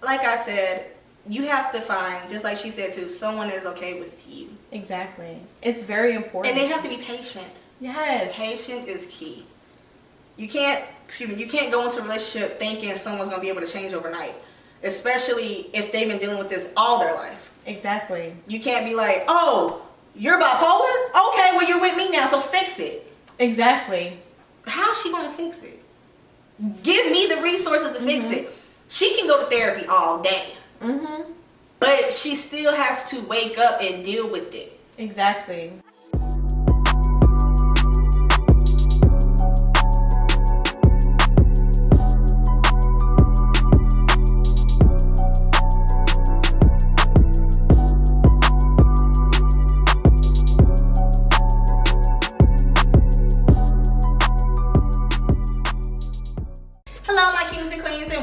like I said, you have to find, just like she said too, someone that is okay with you. Exactly. It's very important. And they have to be patient. Yes. Patience is key. You can't go into a relationship thinking someone's going to be able to change overnight. Especially if they've been dealing with this all their life. Exactly. You can't be like, oh, you're bipolar? Okay, well, you're with me now, so fix it. Exactly. How's she going to fix it? Give me the resources to fix it. She can go to therapy all day. But she still has to wake up and deal with it. Exactly.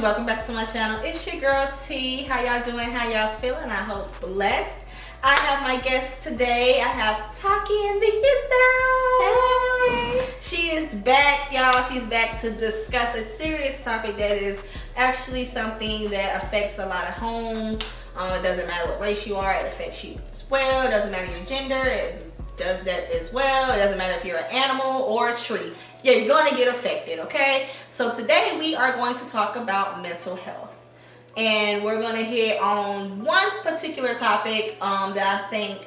Welcome back to my channel. It's your girl T. How y'all doing? How y'all feeling? I hope blessed. I have my guest today. I have Taki in the house. She is back, y'all. She's back to discuss a serious topic that is actually something that affects a lot of homes. It doesn't matter what race you are, it affects you as well. It doesn't matter your gender, it does that as well. It doesn't matter if you're an animal or a tree. You're gonna get affected, okay? So today we are going to talk about mental health. And we're gonna hit on one particular topic that I think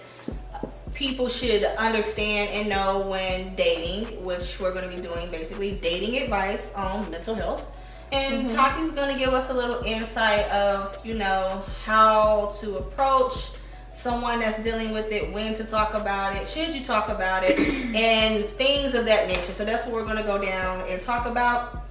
people should understand and know when dating, which we're gonna be doing basically dating advice on mental health. And Taki's gonna give us a little insight of, you know, how to approach someone that's dealing with it, when to talk about it, should you talk about it, and things of that nature. So that's what we're going to go down and talk about.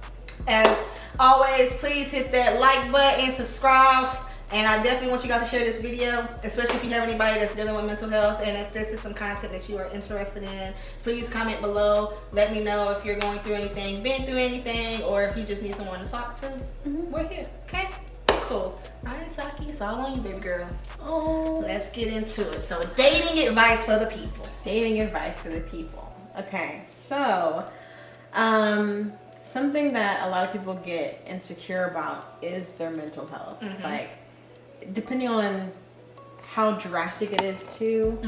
As always, please hit that like button and subscribe. And I definitely want you guys to share this video, especially if you have anybody that's dealing with mental health. And if this is some content that you are interested in, please comment below. Let me know if you're going through anything, been through anything, or if you just need someone to talk to. We're here, okay? Cool. All right, Taki, it's all on you, baby girl. Oh, let's get into it. So, dating advice for the people. Dating advice for the people. Okay, so something that a lot of people get insecure about is their mental health. Like, depending on how drastic it is too,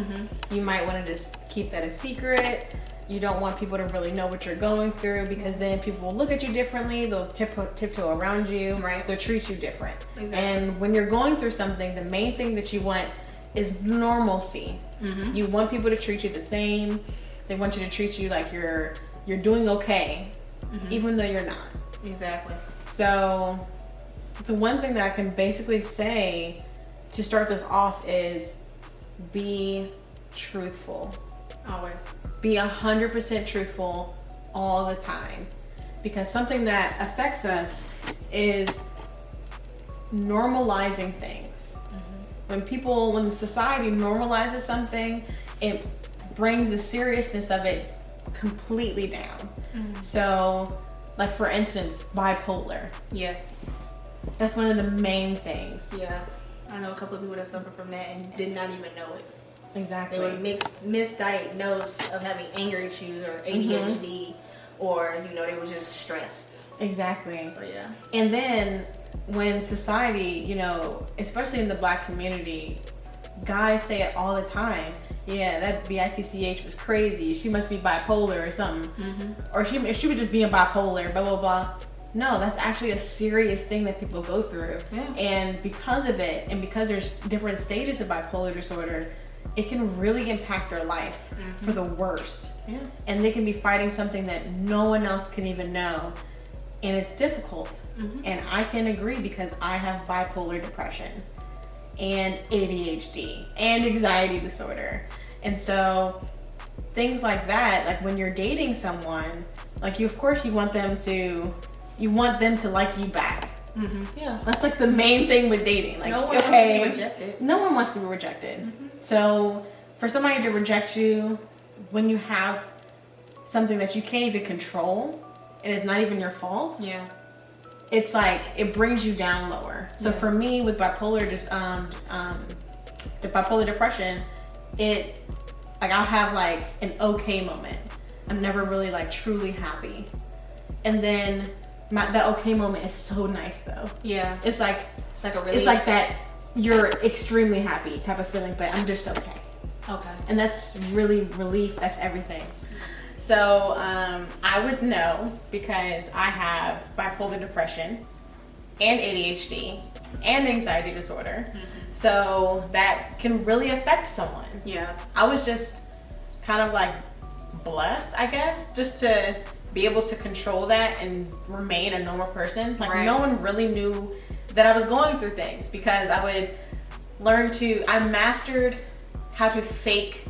you might want to just keep that a secret. You don't want people to really know what you're going through, because then people will look at you differently. They'll tiptoe around you. Right. They'll treat you different. Exactly. And when you're going through something, the main thing that you want is normalcy. You want people to treat you the same. They want you to treat you like you're doing okay, even though you're not. Exactly. So the one thing that I can basically say to start this off is be truthful. Always. Be 100% truthful all the time, because something that affects us is normalizing things. When society normalizes something, it brings the seriousness of it completely down. So, like for instance, bipolar. Yes. That's one of the main things. Yeah. I know a couple of people that suffer from that and did not even know it. Exactly. They were misdiagnosed of having anger issues or ADHD, or they were just stressed. Exactly. So yeah. And then when society, especially in the Black community, guys say it all the time. Yeah, that bitch was crazy. She must be bipolar or something. Or she was just being bipolar, blah, blah, blah. No, that's actually a serious thing that people go through. Yeah. And because of it, and because there's different stages of bipolar disorder, it can really impact their life for the worst. Yeah. And they can be fighting something that no one else can even know. And it's difficult. And I can agree, because I have bipolar depression and ADHD and anxiety disorder. And so things like that, like when you're dating someone, like of course you want them to like you back. Yeah. That's like the main thing with dating. Like, no one wants to be rejected. No one wants to be rejected. So for somebody to reject you when you have something that you can't even control, and it's not even your fault. Yeah. It's like it brings you down lower. So for me with bipolar, the bipolar depression, I'll have like an okay moment. I'm never really like truly happy, and then that okay moment is so nice though. Yeah. It's like like a relief. It's like that you're extremely happy type of feeling, but I'm just okay. Okay. And that's really relief. That's everything. So I would know because I have bipolar depression and ADHD and anxiety disorder. Mm-hmm. So that can really affect someone. Yeah. I was just kind of like blessed, I guess, just to be able to control that and remain a normal person. Like no one really knew that I was going through things because I would I mastered how to fake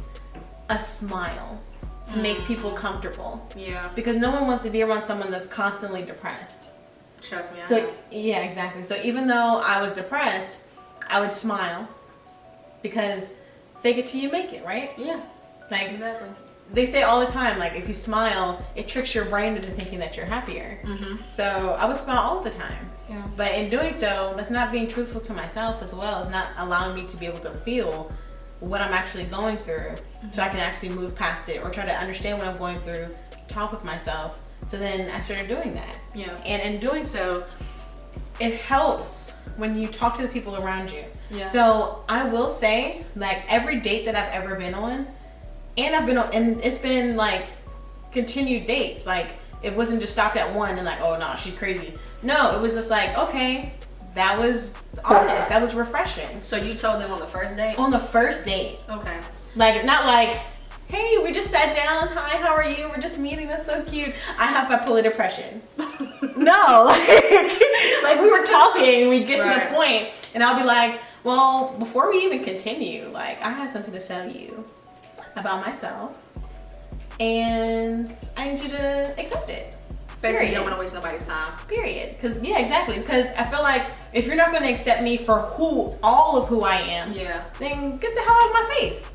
a smile to make people comfortable. Yeah. Because no one wants to be around someone that's constantly depressed. Trust me, I So know. yeah, exactly. So even though I was depressed, I would smile because fake it till you make it, right? Yeah. Like exactly. They say all the time, like if you smile, it tricks your brain into thinking that you're happier. Mm-hmm. So I would smile all the time. Yeah. But in doing so, that's not being truthful to myself as well. It's not allowing me to be able to feel what I'm actually going through, so I can actually move past it or try to understand what I'm going through, talk with myself. So then I started doing that. Yeah. And in doing so, it helps when you talk to the people around you. Yeah. So I will say, like every date that I've ever been on, and it's been like continued dates. Like it wasn't just stopped at one and like, oh no, she's crazy. No, it was just like, okay, that was honest. That was refreshing. So you told them on the first date? On the first date. Okay. Like not like, hey, we just sat down. Hi, how are you? We're just meeting. That's so cute. I have bipolar depression. No, like we were talking. We get to the point, and I'll be like, well, before we even continue, like I have something to tell you about myself, and I need you to accept it. Basically, you don't want to waste nobody's time. Period. Because yeah, exactly. Because I feel like if you're not going to accept me for all of who I am, then get the hell out of my face.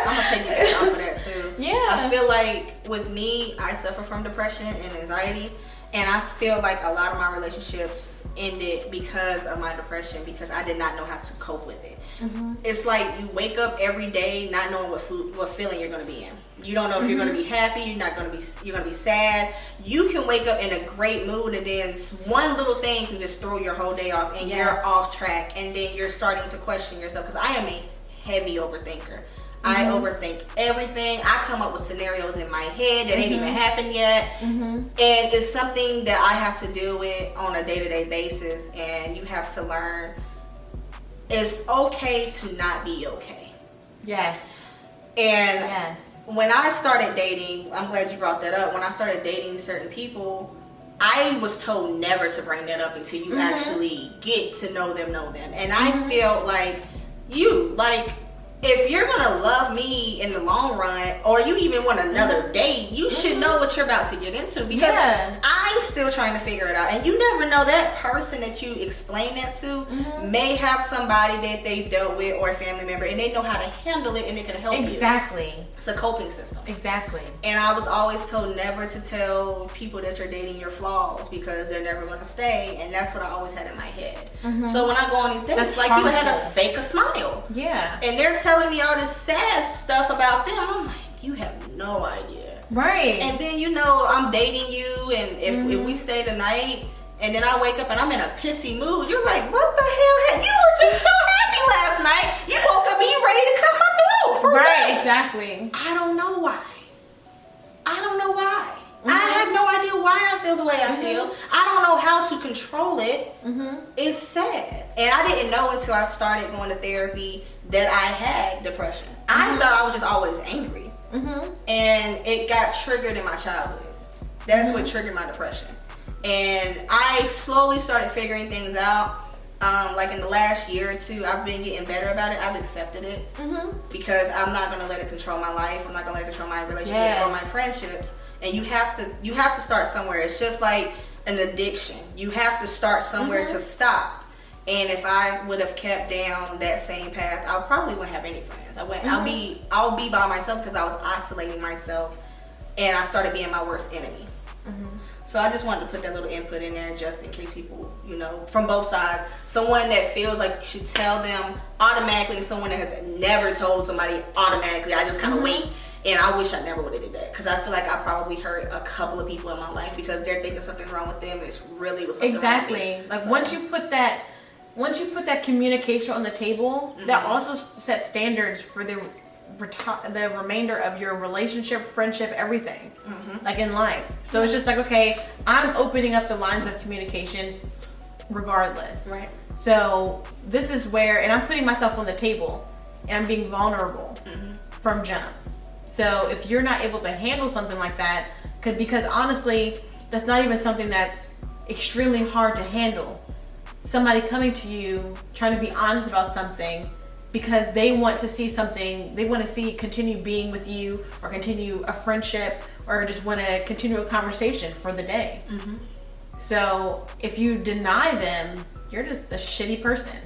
I'm gonna take you off of that too. Yeah. I feel like with me, I suffer from depression and anxiety, and I feel like a lot of my relationships ended because of my depression because I did not know how to cope with it. Mm-hmm. It's like you wake up every day not knowing what feeling you're gonna be in. You don't know if you're gonna be happy. You're gonna be sad. You can wake up in a great mood, and then one little thing can just throw your whole day off, and you're off track, and then you're starting to question yourself. Because I am a heavy overthinker. I overthink everything. I come up with scenarios in my head that ain't even happened yet. And it's something that I have to deal with on a day-to-day basis. And you have to learn it's okay to not be okay. Yes. And when I started dating, I'm glad you brought that up. When I started dating certain people, I was told never to bring that up until you actually get to know them. And I felt like if you're gonna love me in the long run, or you even want another date, you should know what you're about to get into, because I'm still trying to figure it out. And you never know, that person that you explain that to may have somebody that they've dealt with or a family member, and they know how to handle it, and it can help you. Exactly. It's a coping system. Exactly. And I was always told never to tell people that you're dating your flaws, because they're never gonna stay, and that's what I always had in my head. So when I go on these dates, That's like harmful. you had to fake a smile. Yeah. And they're telling me all this sad stuff about them. I'm like, you have no idea. Right. And then, I'm dating you, and if we stay the night, and then I wake up and I'm in a pissy mood, you're like, what the hell? You were just so happy last night. You woke up and you ready to cut my throat. For what? Exactly. I don't know why. I have no idea why I feel the way I feel. I don't know how to control it. It's sad. And I didn't know until I started going to therapy that I had depression. I thought I was just always angry. And it got triggered in my childhood. That's what triggered my depression. And I slowly started figuring things out. Like in the last year or two, I've been getting better about it. I've accepted it because I'm not going to let it control my life. I'm not going to let it control my relationships or my friendships. And you have to start somewhere. It's just like an addiction. You have to start somewhere to stop. And if I would have kept down that same path, I probably wouldn't have any friends. I'll be by myself, because I was isolating myself, and I started being my worst enemy. So I just wanted to put that little input in there, just in case people, from both sides, someone that feels like you should tell them automatically, and someone that has never told somebody automatically. I just kind of wait. And I wish I never would have did that, because I feel like I probably hurt a couple of people in my life because they're thinking something's wrong with them. It's really was something wrong with me. Like once you put that once you put that communication on the table, that also sets standards for the remainder of your relationship, friendship, everything, like in life. So it's just like, okay, I'm opening up the lines of communication regardless. Right. So this is where, and I'm putting myself on the table, and I'm being vulnerable from jump. So if you're not able to handle something like that, because honestly, that's not even something that's extremely hard to handle. Somebody coming to you, trying to be honest about something, because they want to see something, they want to see continue being with you, or continue a friendship, or just want to continue a conversation for the day. So if you deny them, you're just a shitty person.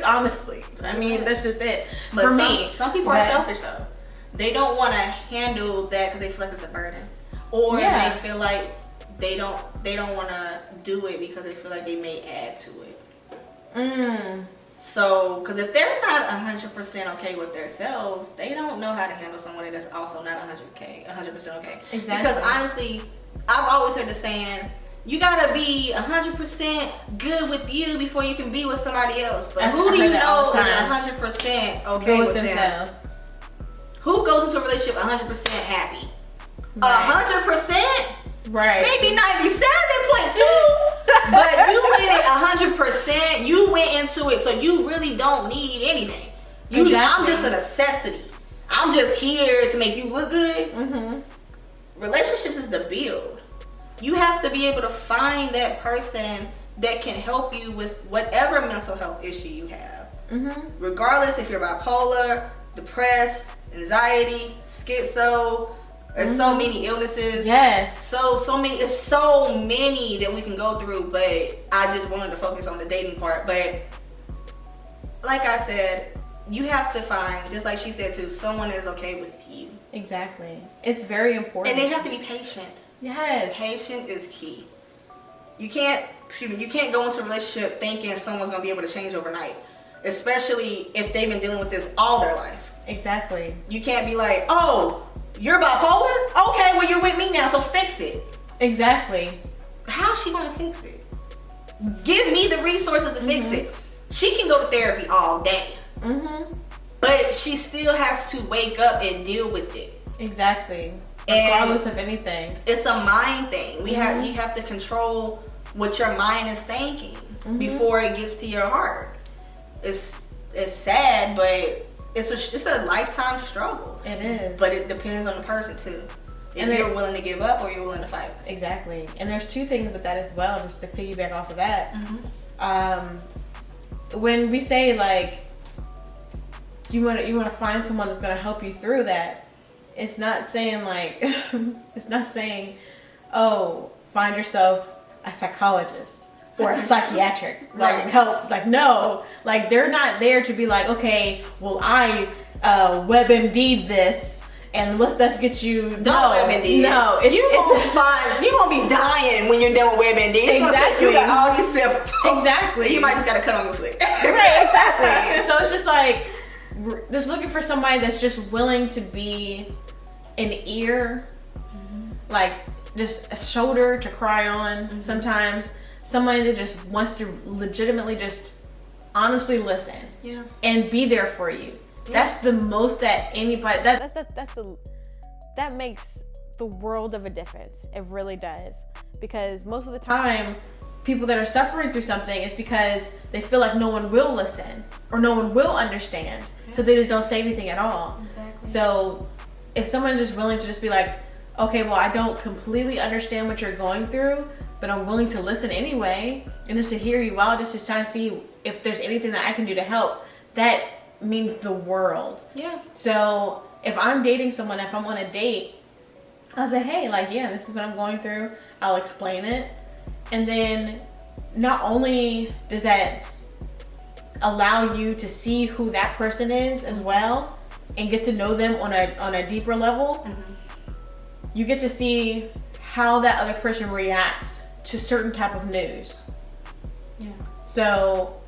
Honestly, I mean, that's just it. But for me, some people are selfish though. They don't want to handle that because they feel like it's a burden, or they feel like they don't want to do it because they feel like they may add to it. So, because if they're not 100% okay with themselves, they don't know how to handle somebody that's also not 100% okay. Exactly. Because honestly, I've always heard the saying, you gotta be 100% good with you before you can be with somebody else. But who do you know is 100% okay with themselves? Who goes into a relationship 100% happy? 100%? Right. Maybe 97.2. But you in it 100%. You went into it, so you really don't need anything. I'm just a necessity. I'm just here to make you look good. Relationships is the build. You have to be able to find that person that can help you with whatever mental health issue you have. Regardless if you're bipolar, depressed, anxiety, schizo, there's so many illnesses. Yes. So many. It's so many that we can go through, but I just wanted to focus on the dating part. But like I said, you have to find, just like she said too, someone that is okay with you. Exactly. It's very important. And they have to be patient. Yes. Patience is key. You can't go into a relationship thinking someone's going to be able to change overnight, especially if they've been dealing with this all their life. Exactly. You can't be like, oh, you're bipolar? Okay, well, you're with me now, so fix it. Exactly. How's she going to fix it? Give me the resources to fix it. She can go to therapy all day. But she still has to wake up and deal with it. Exactly. Regardless of anything. It's a mind thing. You have to control what your mind is thinking before it gets to your heart. It's sad, but it's a lifetime struggle. It is. But it depends on the person too. If you're willing to give up or you're willing to fight. Exactly. And there's two things with that as well, just to piggyback off of that. When we say like you want to find someone that's going to help you through that, it's not saying like oh, find yourself a psychologist or a psychiatric help. Like, no, like they're not there to be like, okay, well, I WebMD'd this and let's get you. Don't WebMD. No, you're gonna be dying when you're done with WebMD. Exactly. You got all these symptoms. Exactly. You might just gotta cut on your foot. Right. Exactly. So it's just like just looking for somebody that's just willing to be an ear, like just a shoulder to cry on sometimes. Somebody that just wants to legitimately just honestly listen and be there for you. That's the most that anybody that makes the world of a difference. It really does. Because most of the time people that are suffering through something is because they feel like no one will listen or no one will understand. So they just don't say anything at all. Exactly. So if someone's just willing to just be like, okay, well, I don't completely understand what you're going through, but I'm willing to listen anyway, and just to hear you out, just to try to see if there's anything that I can do to help, that means the world. Yeah. So if I'm dating someone, if I'm on a date, I'll say, hey, like, yeah, this is what I'm going through. I'll explain it. And then not only does that allow you to see who that person is as well and get to know them on a deeper level, you get to see how that other person reacts to certain type of news. Yeah. So,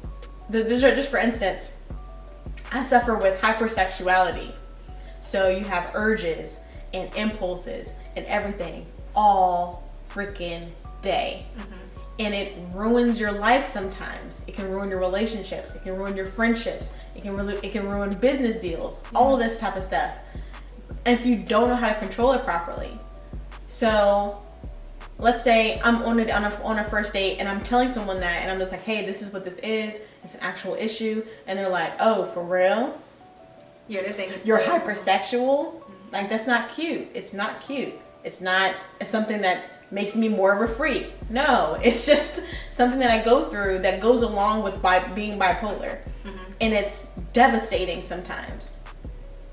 just for instance, I suffer with hypersexuality. So you have urges and impulses and everything all freaking day. and it ruins your life sometimes. It can ruin your relationships. It can ruin your friendships. It can ruin business deals. All of this type of stuff. If you don't know how to control it properly. So let's say I'm on a first date and I'm telling someone that, and I'm just like, hey, this is what this is. It's an actual issue. And they're like, oh, for real? Yeah, they think you're hypersexual. Like, that's not cute. It's not cute. It's something that makes me more of a freak. No, it's just something that I go through that goes along with being bipolar. And it's devastating sometimes.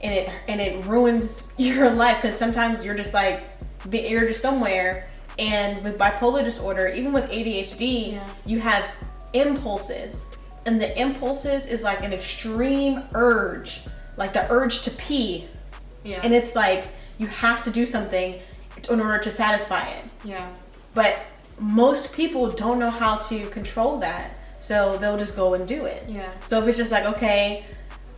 And it ruins your life, because sometimes you're just like, you're just somewhere. And with bipolar disorder, even with ADHD, you have impulses. And the impulses is like an extreme urge, like the urge to pee. Yeah. And it's like, you have to do something in order to satisfy it. Yeah. But most people don't know how to control that. So they'll just go and do it. Yeah. So if it's just like, okay,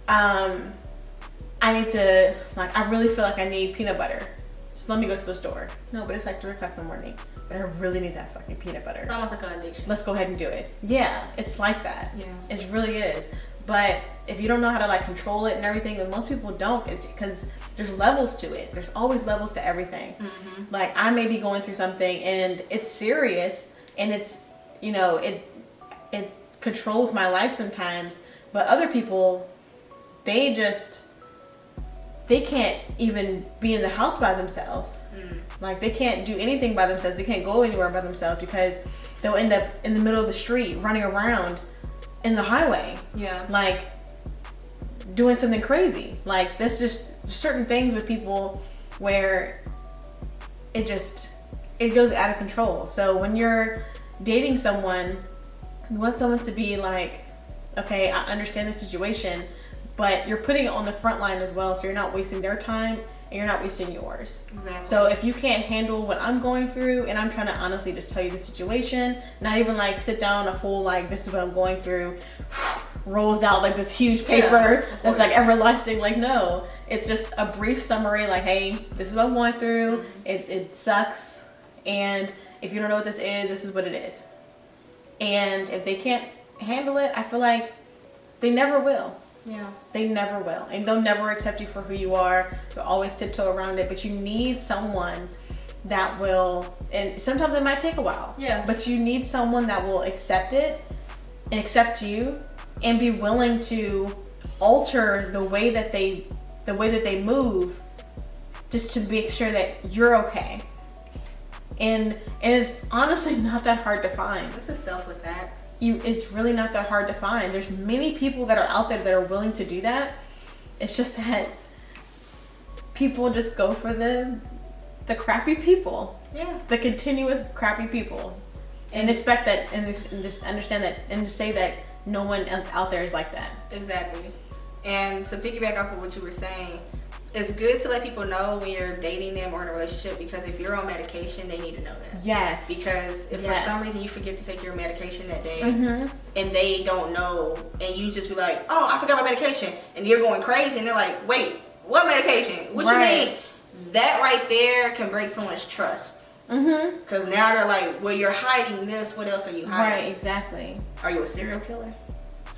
I need to, like, I really feel like I need peanut butter. So let me go to the store. No, but it's like 3 o'clock in the morning. But I really need that fucking peanut butter. It's almost like an addiction. Let's go ahead and do it. Yeah, it's like that. Yeah. It really is. But if you don't know how to like control it and everything, and most people don't, because there's levels to it. There's always levels to everything. Like, I may be going through something and it's serious, and it's, you know, it controls my life sometimes. But other people, they can't even be in the house by themselves. Like, they can't do anything by themselves. They can't go anywhere by themselves, because they'll end up in the middle of the street running around in the highway. Yeah. Like, doing something crazy. Like, there's just certain things with people where it goes out of control. So when you're dating someone, you want someone to be like, okay, I understand the situation, but you're putting it on the front line as well, so you're not wasting their time and you're not wasting yours. Exactly. So if you can't handle what I'm going through, and I'm trying to honestly just tell you the situation, not even like sit down a full, like, this is what I'm going through, rolls out like this huge paper that's like everlasting. Like, no, it's just a brief summary, like, hey, this is what I'm going through. It sucks, and if you don't know what this is what it is. And if they can't handle it, I feel like they never will. Yeah. They never will. And they'll never accept you for who you are. They'll always tiptoe around it. But you need someone that will, and sometimes it might take a while. Yeah. But you need someone that will accept it and accept you, and be willing to alter the way that they move, just to make sure that you're okay. And it's honestly not that hard to find. It's a selfless act. It's really not that hard to find. There's many people that are out there that are willing to do that. It's just that people just go for the crappy people. Yeah. The continuous crappy people. And expect that, and just understand that, and to say that no one else out there is like that. Exactly. And to piggyback off of what you were saying, it's good to let people know when you're dating them or in a relationship, because if you're on medication, they need to know that. Yes. Because if for some reason you forget to take your medication that day, and they don't know, and you just be like, oh, I forgot my medication, and you're going crazy, and they're like, wait, what medication? What you mean? That right there can break someone's trust. Because now they're like, well, you're hiding this. What else are you hiding? Right, exactly. Are you a serial killer?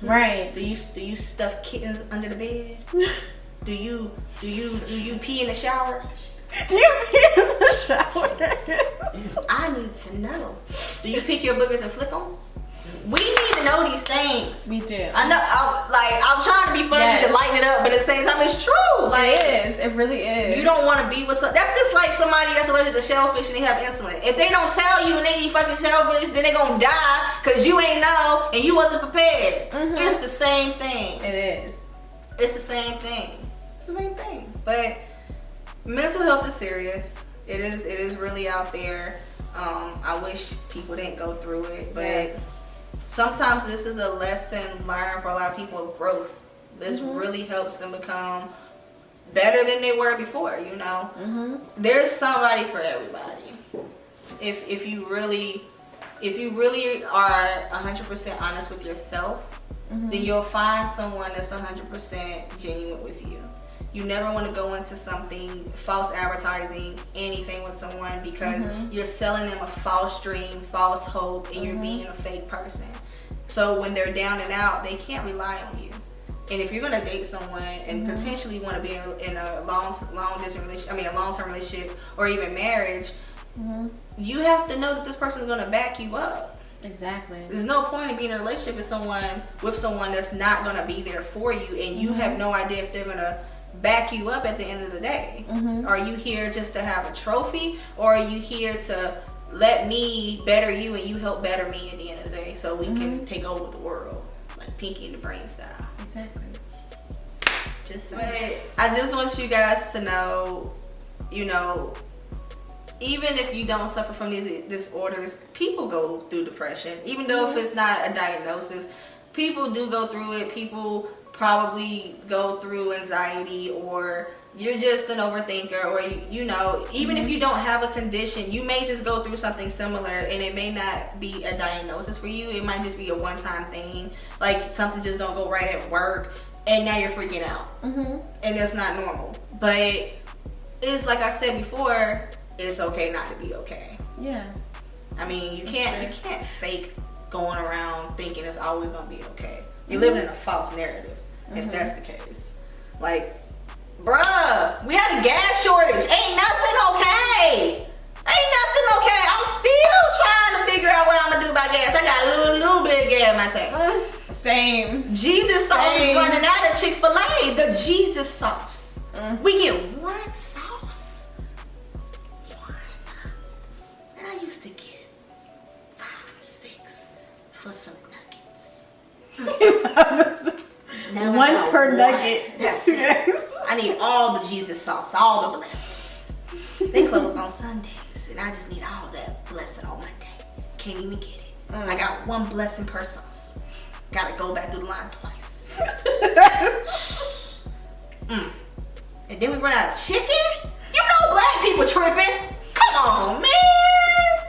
Right. Do you stuff kittens under the bed? Do you pee in the shower? Do you pee in the shower? I need to know. Do you pick your boogers and flick them? We need to know these things. We do. I know. I'm trying to be funny to lighten it up, but at the same time, it's true. Like, it is. It really is. You don't want to be with that's just like somebody that's allergic to shellfish and they have insulin. If they don't tell you and they eat fucking shellfish, then they gonna die because you ain't know and you wasn't prepared. It's the same thing. It is. It's the same thing. It's the same thing. But mental health is serious. It is really out there. I wish people didn't go through it, but sometimes this is a lesson learned for a lot of people of growth. This really helps them become better than they were before, you know. There's somebody for everybody. If you really are 100% honest with yourself, then you'll find someone that's 100% genuine with you. You never want to go into something false advertising anything with someone because you're selling them a false dream, false hope, and you're being a fake person. So when they're down and out, they can't rely on you. And if you're gonna date someone and potentially want to be in a long-term relationship or even marriage, you have to know that this person is gonna back you up. Exactly. There's no point in being in a relationship with someone that's not gonna be there for you, and you have no idea if they're gonna back you up at the end of the day. Are you here just to have a trophy, or are you here to let me better you and you help better me at the end of the day, so we can take over the world, like Pinky and the Brain style? Exactly. Just saying. I just want you guys to know, even if you don't suffer from these disorders, people go through depression. Even though if it's not a diagnosis, people do go through it. People probably go through anxiety, or you're just an overthinker, or even if you don't have a condition, you may just go through something similar, and it may not be a diagnosis for you. It might just be a one-time thing, like something just don't go right at work, and now you're freaking out, and that's not normal. But it's like I said before, it's okay not to be okay. Yeah. I mean, you can't fake going around thinking it's always gonna be okay. You're living in a false narrative if that's the case. Like, bruh, we had a gas shortage. Ain't nothing okay. I'm still trying to figure out what I'm gonna do about gas. I got a little bit of gas in my tank. Same. Jesus sauce is running out of Chick-fil-A. The Jesus sauce. We get one sauce. One. And I used to get 5 or 6 for some nuggets. One per nugget. That's it. I need all the Jesus sauce, all the blessings. They closed on Sundays, and I just need all that blessing on Monday. Can't even get it. I got one blessing per sauce. Gotta go back through the line twice. And then we run out of chicken? You know black people tripping. Come on, man.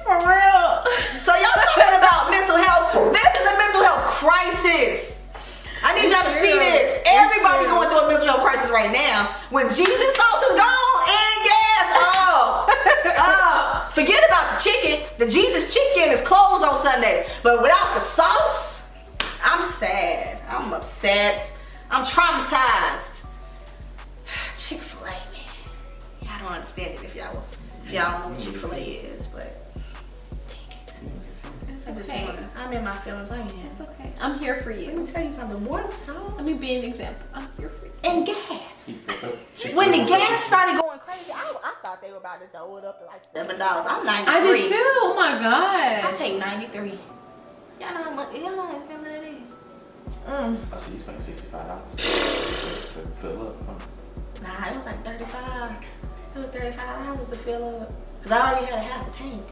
For real. So y'all talking about mental health. This is a mental health crisis. I need y'all to see this. Everybody going through a mental health crisis right now. When Jesus sauce is gone and gas, forget about the chicken. The Jesus chicken is closed on Sundays. But without the sauce, I'm sad. I'm upset. I'm traumatized. Chick-fil-A, man. I don't understand it if y'all don't know what Chick-fil-A is, but I'm in my feelings. I am. It's okay. I'm here for you. Let me tell you something. One sauce. Let me be an example. I'm here for you. And gas. When the gas started going crazy, I thought they were about to throw it up to like $7. I'm 93. I did too. Oh my god. I'll take 93. Y'all know how expensive that is. I see you spent $65 to fill up. Nah, it was like 35. It was $35 to fill up. Cause I already had a half a tank.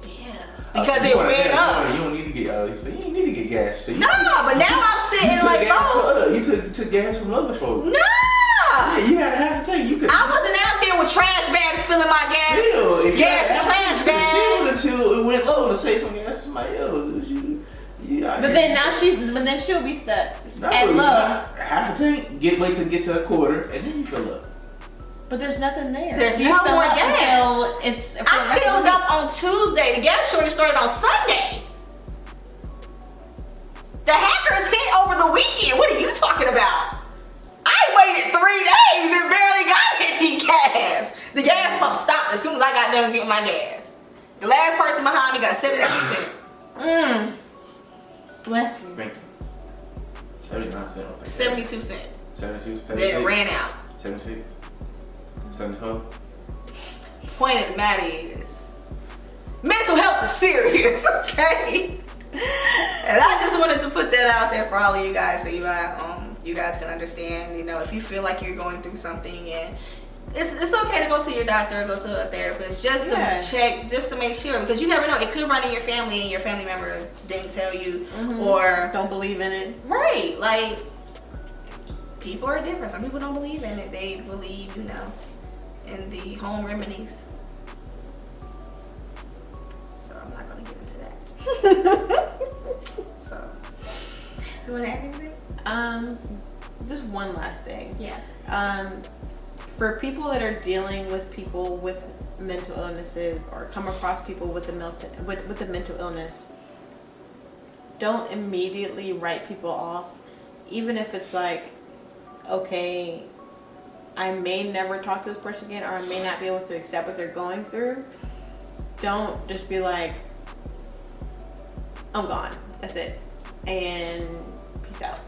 Yeah. Because it went up. You don't need to get so you ain't need to get gas. So but now I'm sitting like, you took gas from other folks. No. Yeah, you had half a tank. I wasn't out there with trash bags filling my gas. Still, if gas and trash bags. Until it went low to say some gas to somebody else. But then she'll be stuck at low. Half a tank. Wait till it gets to a quarter, and then you fill up. But there's nothing there. There's no more gas. I filled up on Tuesday. The gas shortage started on Sunday. The hackers hit over the weekend. What are you talking about? I waited 3 days and barely got any gas. The gas pump stopped as soon as I got done getting my gas. The last person behind me got 72 cents. Bless you. Thank you. 79 cents. 72 cents. 72. Then it ran out. 76. 74. Point of the matter is, mental health is serious, okay? And I just wanted to put that out there for all of you guys, so you guys can understand. If you feel like you're going through something, and it's okay to go to your doctor, or go to a therapist, just to check, just to make sure, because you never know. It could run in your family, and your family member didn't tell you, or don't believe in it. Right? Like, people are different. Some people don't believe in it. They believe, in the home remedies. So I'm not gonna get into that. So, you wanna add anything? just one last thing. Yeah. For people that are dealing with people with mental illnesses or come across people with a mental illness, don't immediately write people off, even if it's like, okay, I may never talk to this person again, or I may not be able to accept what they're going through. Don't just be like, I'm gone, that's it, and peace out.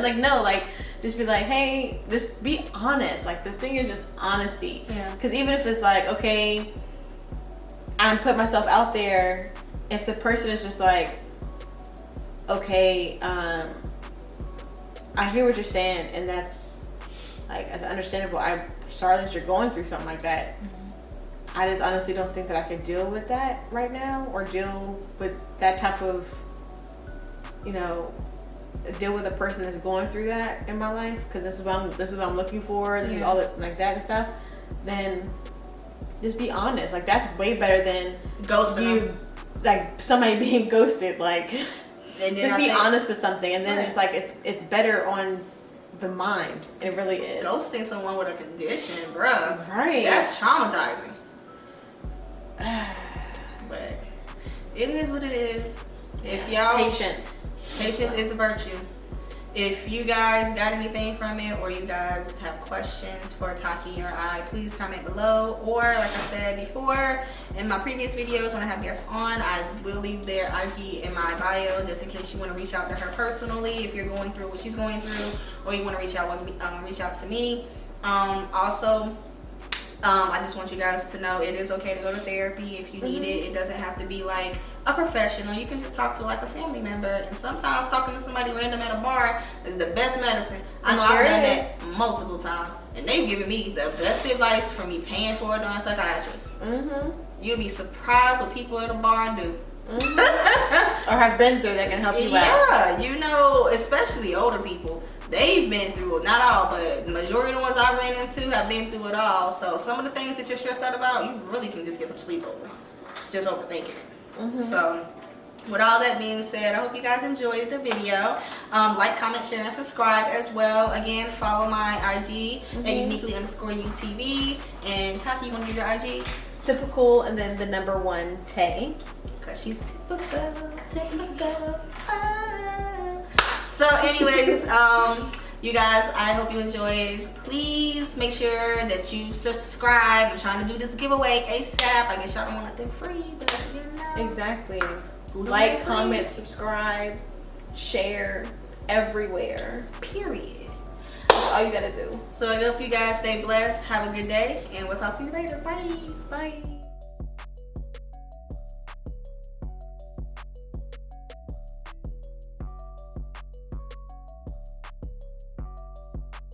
Like, no, like, just be like, hey, just be honest. Like, the thing is just honesty. Yeah. Because even if it's like, okay, I'm putting myself out there, if the person is just like, okay, I hear what you're saying, and that's like, that's understandable. I'm sorry that you're going through something like that. Mm-hmm. I just honestly don't think that I could deal with that right now, or deal with that type of, you know, deal with a person that's going through that in my life, because this is what I'm looking for. This is all that, like, that and stuff. Then just be honest. Like, that's way better than ghosting like somebody being ghosted. Like, and just be honest with something, and then it's like it's better on the mind. It really is. Ghosting someone with a condition, bruh. Right. That's traumatizing. But it is what it is. If y'all Patience is a virtue. If you guys got anything from it, or you guys have questions for Taki or I, please comment below. Or, like I said before in my previous videos, when I have guests on, I will leave their IG in my bio, just in case you want to reach out to her personally if you're going through what she's going through, or you want to reach out to me. Also, I just want you guys to know it is okay to go to therapy if you need it. It doesn't have to be like a professional. You can just talk to like a family member. And sometimes talking to somebody random at a bar is the best medicine. I know I've done that multiple times, and they've given me the best advice for me paying for it on a psychiatrist. You'll be surprised what people at a bar do. Or have been through that can help you out. Yeah, you know, especially older people. They've been through it. Not all, but the majority of the ones I ran into have been through it all. So some of the things that you're stressed out about, you really can just get some sleep over. Just overthinking it. So with all that being said, I hope you guys enjoyed the video. Like, comment, share, and subscribe as well. Again, follow my IG at uniquely_UTV. And Taki, you want to give your IG? Typical, and then the number 1 Tay. Because she's typical. So anyways, you guys, I hope you enjoyed. Please make sure that you subscribe. I'm trying to do this giveaway ASAP. I guess y'all don't want nothing free, but you know. Exactly. Like, comment, subscribe, share, everywhere. Period. That's all you gotta do. So I hope you guys stay blessed. Have a good day, and we'll talk to you later. Bye. Bye.